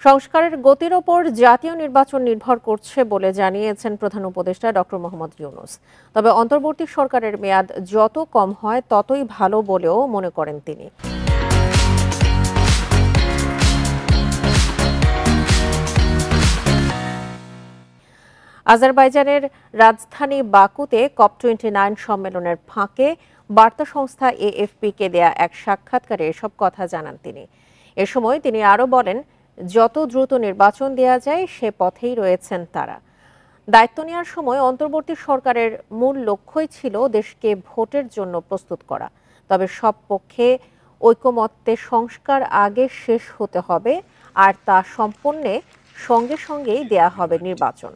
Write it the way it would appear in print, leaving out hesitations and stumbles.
সংস্কারের গতির ওপর জাতীয় নির্বাচন নির্ভর করছে বলে জানিয়েছেন প্রধান উপদেষ্টা ডক্টর মোহাম্মদ ইউনূস। তবে অন্তর্বর্তী সরকারের মেয়াদ যত কম হয় ততই ভালো বলেও মনে করেন তিনি। আজারবাইজানের রাজধানী বাকুতে COP29 সম্মেলনের ফাঁকে বার্তা সংস্থা AFP-কে দেয়া এক সাক্ষাৎকারে এসব কথা জানান তিনি। এ সময় তিনি আরও বলেন, যত দ্রুত নির্বাচন দেয়া যায় সে পথেই রয়েছেন তারা। দায়িত্ব নেওয়ার সময় অন্তর্বর্তী সরকারের মূল লক্ষ্যই ছিল দেশকে ভোটের জন্য প্রস্তুত করা। তবে সব পক্ষে ঐকমত্যে সংস্কার আগে শেষ হতে হবে, আর তা সম্পন্নে সঙ্গে সঙ্গেই দেয়া হবে নির্বাচন।